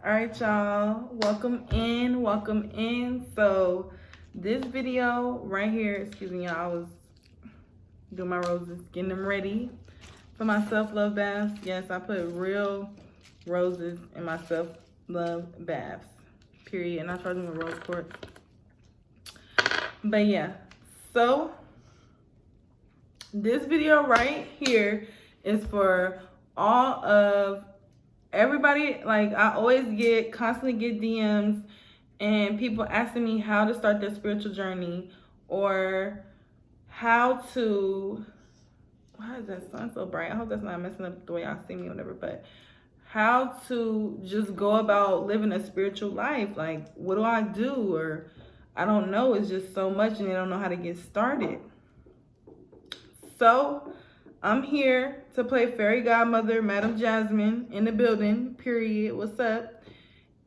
All right, y'all, welcome in. So this video right here, excuse me, y'all, I was doing my roses, getting them ready for my self-love baths. Yes, I put real roses in my self-love baths, period. And I charge them with rose quartz. But yeah, so this video right here is for all of everybody. Like, I always constantly get DMs and people asking me how to start their spiritual journey, or how to, why is that sun so bright? I hope that's not messing up the way y'all see me or whatever, but how to just go about living a spiritual life. Like, what do I do? Or I don't know. It's just so much and they don't know how to get started. So I'm here to play fairy godmother, Madam Jasmine, in the building, period. What's up?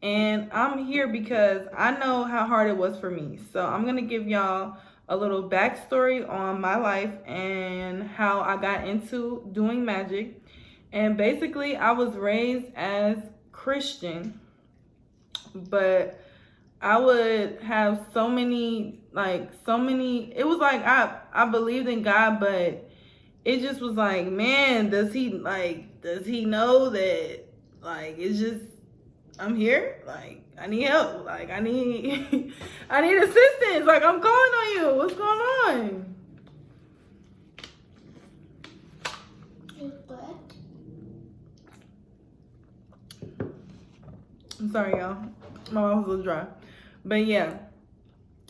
And I'm here because I know how hard it was for me. So I'm going to give y'all a little backstory on my life and how I got into doing magic. And basically, I was raised as Christian, but I would have so many, it was like I believed in God, but it just was like, man, does he know that, like, it's just, I'm here, like, I need help, like, I need I need assistance, like, I'm calling on you, what's going on? I'm sorry, y'all, my mouth was a little dry. But yeah,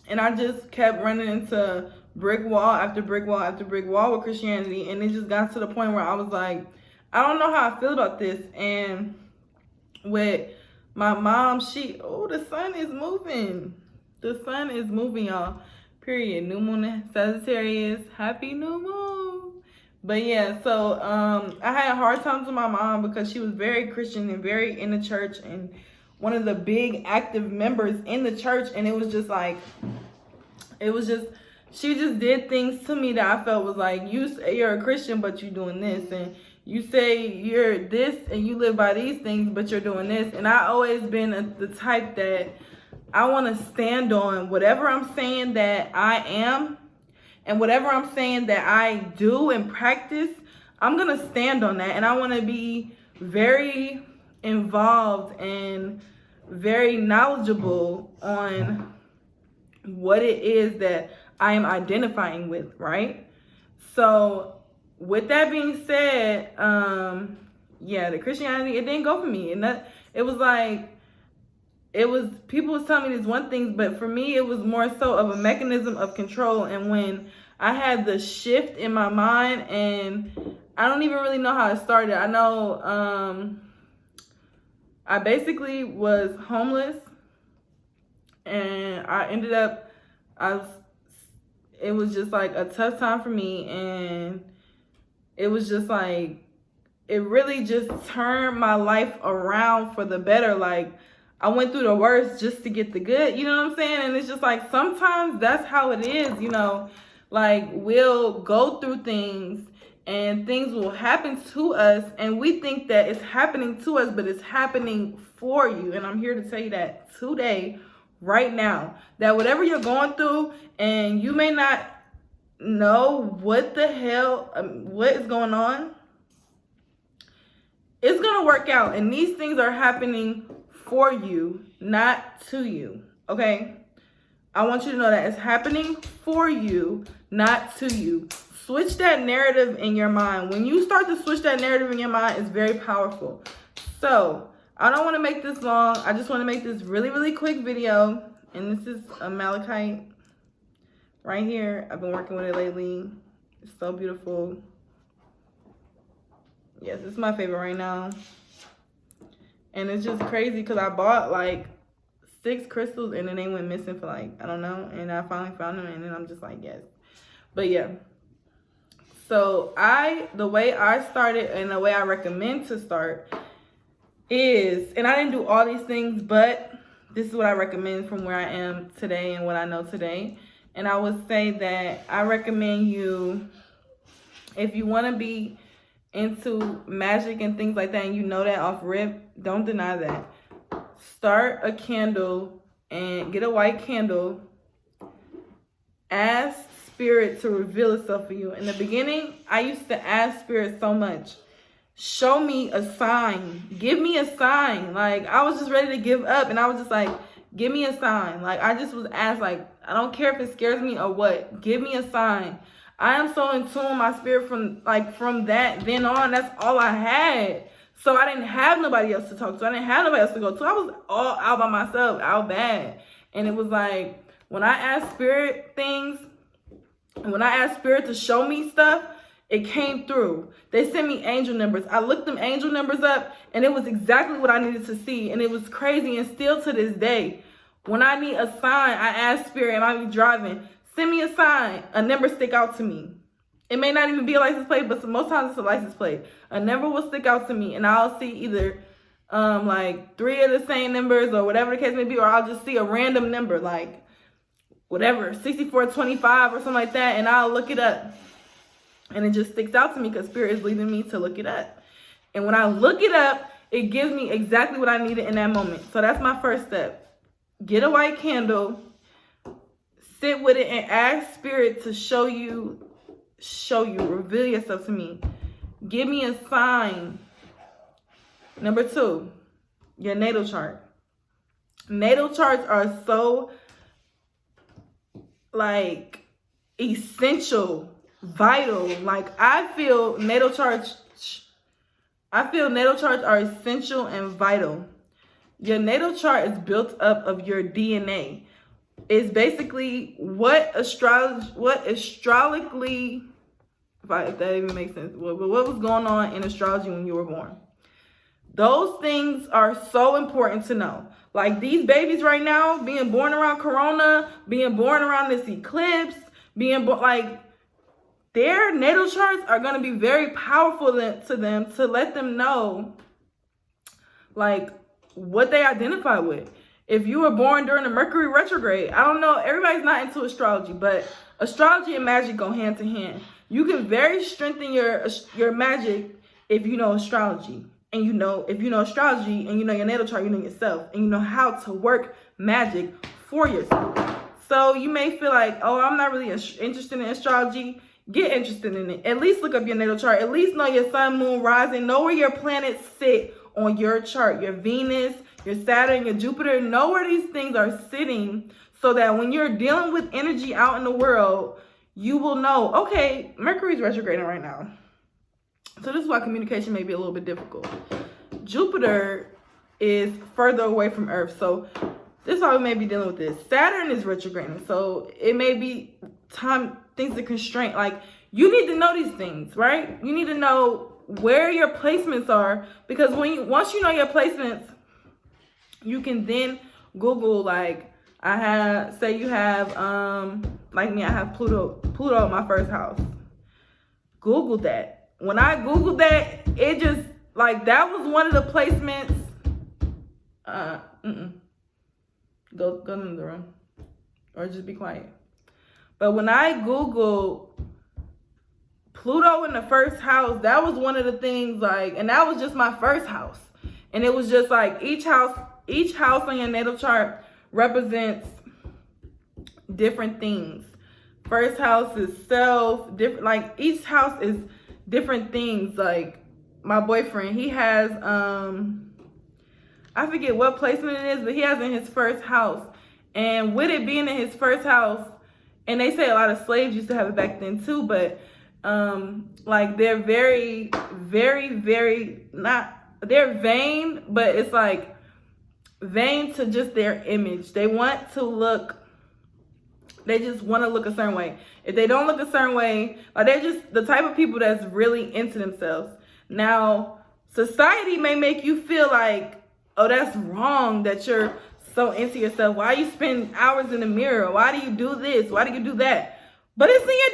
and I just kept running into brick wall after brick wall after brick wall with Christianity, and it just got to the point where I was like, I don't know how I feel about this. And with my mom, the sun is moving. The sun is moving, y'all. Period. New moon Sagittarius. Happy new moon. But yeah, so I had a hard time with my mom because she was very Christian and very in the church and one of the big active members in the church. And it was just like, she just did things to me that I felt was like, you say you're a Christian, but you're doing this. And you say you're this and you live by these things, but you're doing this. And I always been the type that I want to stand on whatever I'm saying that I am, and whatever I'm saying that I do and practice, I'm going to stand on that. And I want to be very involved and very knowledgeable on what it is that I am identifying with, right? So with that being said, yeah, the Christianity, it didn't go for me. And people was telling me these one things, but for me, it was more so of a mechanism of control. And when I had the shift in my mind, and I don't even really know how it started. I know I basically was homeless, and I ended up, it was just like a tough time for me, and it was just like, it really just turned my life around for the better. Like, I went through the worst just to get the good, you know what I'm saying? And it's just like, sometimes that's how it is, you know, like, we'll go through things and things will happen to us and we think that it's happening to us, but it's happening for you. And I'm here to tell you that today, right now, that whatever you're going through, and you may not know what the hell, what is going on, it's going to work out. And these things are happening for you, not to you, okay? I want you to know that it's happening for you, not to you. Switch that narrative in your mind. When you start to switch that narrative in your mind, it's very powerful. So I don't want to make this long. I just want to make this really, really quick video. And this is a malachite right here. I've been working with it lately. It's so beautiful. Yes, it's my favorite right now. And it's just crazy because I bought like 6 crystals and then they went missing for like, I don't know. And I finally found them, and then I'm just like, yes. But yeah. So the way I started and the way I recommend to start is, and I didn't do all these things, but this is what I recommend from where I am today and what I know today. And I would say that I recommend you, if you want to be into magic and things like that, and you know that off rip, don't deny that. start a candle and get a white candle. Ask Spirit to reveal itself for you. In the beginning, I used to ask Spirit so much. Show me a sign. Give me a sign. Like, I was just ready to give up. And I was just like, give me a sign. Like, I just was asked, like, I don't care if it scares me or what. Give me a sign. I am so in tune with my spirit from that then on. That's all I had. So I didn't have nobody else to talk to. I didn't have nobody else to go to. I was all out by myself, out bad. And it was like, when I asked Spirit things, when I asked Spirit to show me stuff, it came through. They sent me angel numbers. I looked them angel numbers up, and it was exactly what I needed to see. And it was crazy. And still to this day, when I need a sign, I ask Spirit, and I be driving, send me a sign. A number stick out to me. It may not even be a license plate, but most times it's a license plate. A number will stick out to me, and I'll see either like 3 of the same numbers or whatever the case may be, or I'll just see a random number, like whatever, 6425 or something like that, and I'll look it up. And it just sticks out to me because Spirit is leading me to look it up. And when I look it up, it gives me exactly what I needed in that moment. So that's my first step. Get a white candle, sit with it, and ask Spirit to show you, reveal yourself to me. Give me a sign. Number 2, your natal chart. Natal charts are so like essential, vital. Like I feel natal charts are essential and vital. Your natal chart is built up of your DNA. It's basically what astrologically, if that even makes sense, what was going on in astrology when you were born. Those things are so important to know. Like these babies right now, being born around Corona, being born around this eclipse, being born, like their natal charts are going to be very powerful to them to let them know like what they identify with. If you were born during the Mercury retrograde, I don't know, everybody's not into astrology, but astrology and magic go hand to hand. You can very strengthen your magic if you know astrology. And if you know astrology and you know your natal chart, you know yourself, and you know how to work magic for yourself. So you may feel like, oh, I'm not really interested in astrology. Get interested in it. At least look up your natal chart. At least know your sun, moon, rising. Know where your planets sit on your chart. Your Venus, your Saturn, your Jupiter. Know where these things are sitting so that when you're dealing with energy out in the world, you will know, okay, Mercury's retrograding right now. So this is why communication may be a little bit difficult. Jupiter is further away from Earth. So this is why we may be dealing with this. Saturn is retrograding. So it may be things are constrained. Like you need to know these things, right? You need to know where your placements are, because once you know your placements, you can then Google, like you have like me, I have Pluto in my first house. Google that. When I Googled that, it just, like, that was one of the placements. Go in the room. Or just be quiet. But when I Googled Pluto in the first house, that was one of the things, like, and that was just my first house. And it was just like each house on your natal chart represents different things. First house is self, different, like each house is different things. Like my boyfriend, he has I forget what placement it is, but he has in his first house. And with it being in his first house, and they say a lot of slaves used to have it back then too, but like they're very, very, very they're vain, but it's like vain to just their image. They want to look, they just want to look a certain way. If they don't look a certain way, like they're just the type of people that's really into themselves. Now, society may make you feel like, oh, that's wrong that you're so into yourself. Why you spend hours in the mirror? Why do you do this? Why do you do that? But it's in your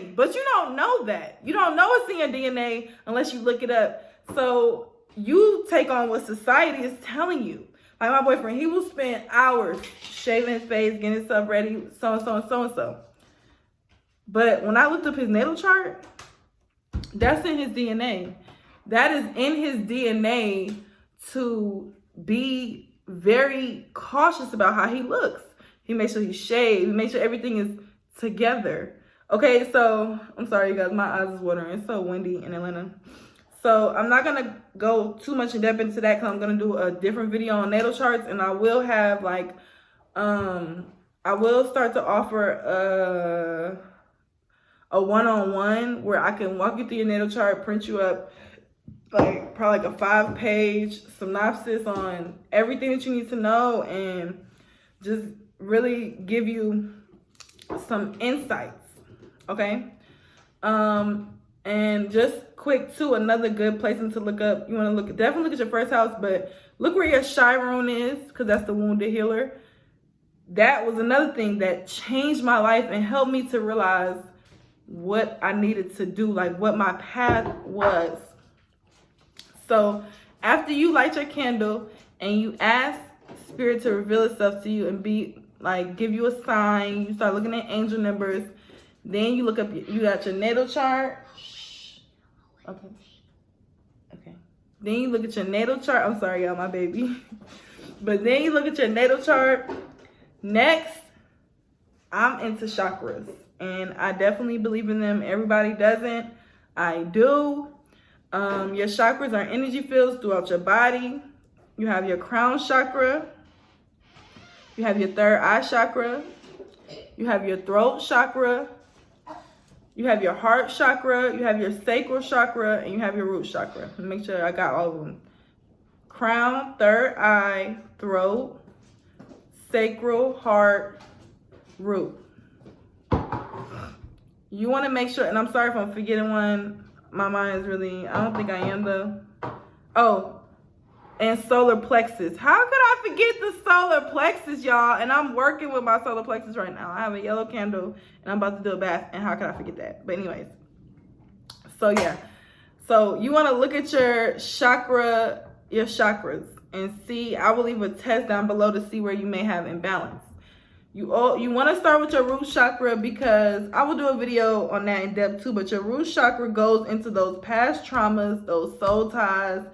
DNA. But you don't know that. You don't know it's in your DNA unless you look it up. So you take on what society is telling you. Like my boyfriend, he will spend hours shaving his face, getting himself ready, so-and-so and so-and-so. But when I looked up his natal chart, that's in his DNA. That is in his DNA to be very cautious about how he looks. He makes sure he's shaved. He makes sure everything is together. Okay, so I'm sorry, you guys. My eyes is watering. It's so windy in Atlanta. So I'm not going to go too much in depth into that because I'm going to do a different video on natal charts. And I will have like, I will start to offer a one-on-one where I can walk you through your natal chart, print you up like probably like a 5-page synopsis on everything that you need to know, and just really give you some insights. Okay. And just quick too, another good placement to look up. You want to definitely look at your first house, but look where your Chiron is, because that's the wounded healer. That was another thing that changed my life and helped me to realize what I needed to do, like what my path was. So after you light your candle and you ask Spirit to reveal itself to you and be like, give you a sign, you start looking at angel numbers. Then you look up, you got your natal chart. Okay. Okay. Then you look at your natal chart. I'm sorry, y'all, my baby. But then you look at your natal chart. Next, I'm into chakras. And I definitely believe in them. Everybody doesn't. I do. Your chakras are energy fields throughout your body. You have your crown chakra. You have your third eye chakra. You have your throat chakra. You have your heart chakra. You have your sacral chakra. And you have your root chakra. Make sure I got all of them. Crown, third eye, throat, sacral, heart, root. You want to make sure, and I'm sorry if I'm forgetting one. My mind is really, I don't think I am though. Oh, and solar plexus. How could I forget the solar plexus, y'all? And I'm working with my solar plexus right now. I have a yellow candle and I'm about to do a bath. And how could I forget that? But anyways, so yeah. So you want to look at your chakras, and see. I will leave a test down below to see where you may have imbalance. You want to start with your root chakra, because I will do a video on that in depth too. But your root chakra goes into those past traumas, those soul ties,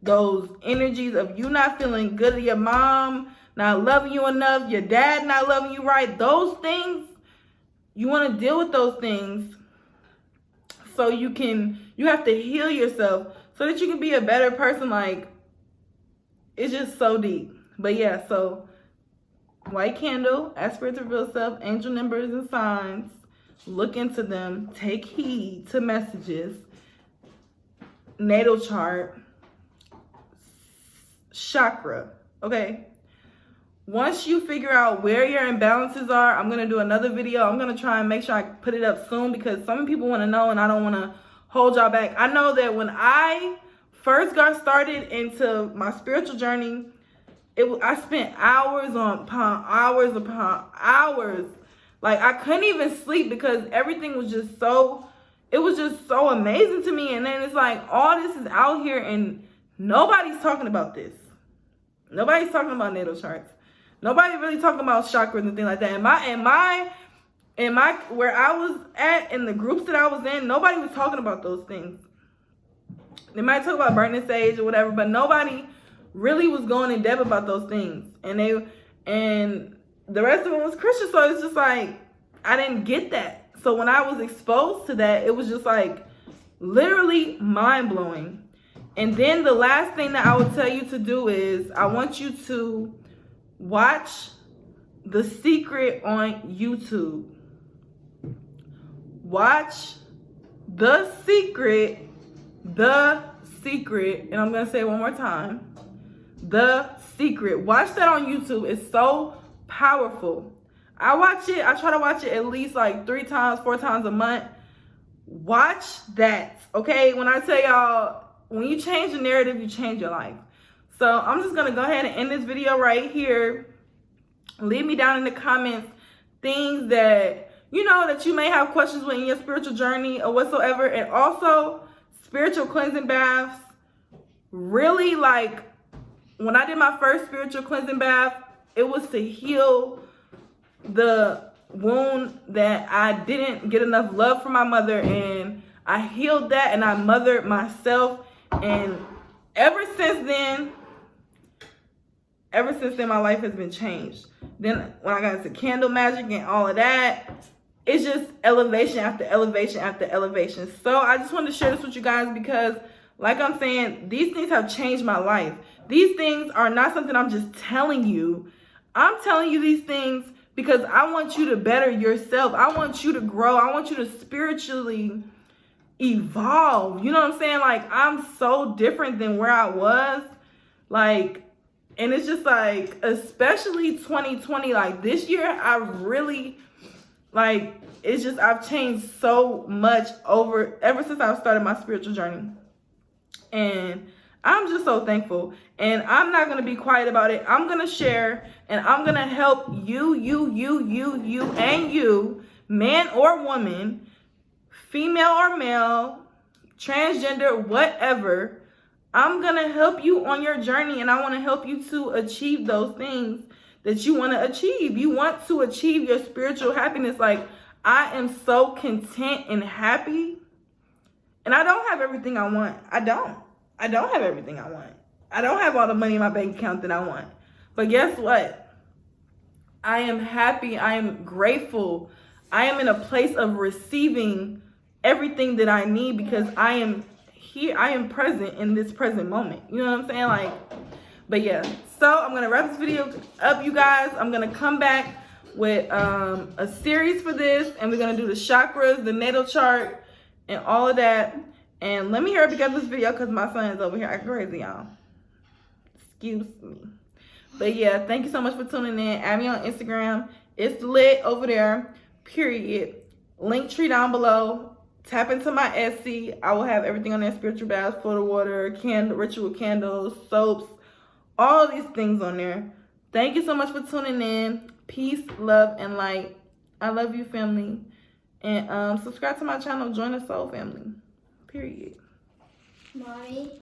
those energies of you not feeling good, your mom not loving you enough, your dad not loving you right. Those things, you want to deal with those things so you have to heal yourself so that you can be a better person. Like, it's just so deep. But yeah, so white candle, ask Spirit to reveal self, angel numbers and signs. Look into them. Take heed to messages. Natal chart. Chakra. Okay. Once you figure out where your imbalances are, I'm going to do another video. I'm going to try and make sure I put it up soon, because some people want to know and I don't want to hold y'all back. I know that when I first got started into my spiritual journey, I spent hours upon hours. Like, I couldn't even sleep because everything was just so, it was just so amazing to me. And then it's like, all this is out here and nobody's talking about this. Nobody's talking about natal charts. Nobody really talking about chakras and things like that. In my where I was at, in the groups that I was in, nobody was talking about those things. They might talk about burning sage or whatever, but nobody really was going in depth about those things. And the rest of it was Christian, so it's just like, I didn't get that. So when I was exposed to that, it was just like literally mind-blowing. And then the last thing that I would tell you to do is, I want you to watch The Secret on YouTube. Watch The Secret, and I'm going to say it one more time. The Secret. Watch that on YouTube. It's so powerful. I try to watch it at least like 3 times, 4 times a month. Watch that. Okay? When I tell y'all, when you change the narrative, you change your life. So I'm just going to go ahead and end this video right here. Leave me down in the comments things that, that you may have questions with in your spiritual journey or whatsoever. And also spiritual cleansing baths. Really, like, when I did my first spiritual cleansing bath, it was to heal the wound that I didn't get enough love from my mother. And I healed that and I mothered myself. And ever since then, ever since then, my life has been changed. Then when I got into candle magic and all of that, it's just elevation after elevation after elevation. So I just wanted to share this with you guys because, like I'm saying, these things have changed my life. These things are not something I'm just telling you. I'm telling you these things because I want you to better yourself. I want you to grow. I want you to spiritually evolve. You know what I'm saying? Like, I'm so different than where I was. Like, and it's just like, especially 2020, like this year, I really, like, it's just, I've changed so much ever since I've started my spiritual journey. And I'm just so thankful. And I'm not going to be quiet about it. I'm going to share, and I'm going to help you, and you, man or woman, female or male, transgender, whatever. I'm going to help you on your journey, and I want to help you to achieve those things that you want to achieve. You want to achieve your spiritual happiness. Like, I am so content and happy, and I don't have everything I want. I don't have everything I want. I don't have all the money in my bank account that I want. But guess what? I am happy. I am grateful. I am in a place of receiving everything that I need because I am here. I am present in this present moment. You know what I'm saying? Like, but yeah. So I'm going to wrap this video up, you guys. I'm going to come back with a series for this, and we're going to do the chakras, the natal chart, and all of that. And let me hear if you got this video because my son is over here acting crazy, y'all. Excuse me. But yeah, thank you so much for tuning in. Add me on Instagram. It's lit over there, period. Link tree down below. Tap into my Etsy. I will have everything on there. Spiritual baths, photo water, candle, ritual candles, soaps, all of these things on there. Thank you so much for tuning in. Peace, love, and light. I love you, family. And subscribe to my channel. Join the soul family. Period. Mommy.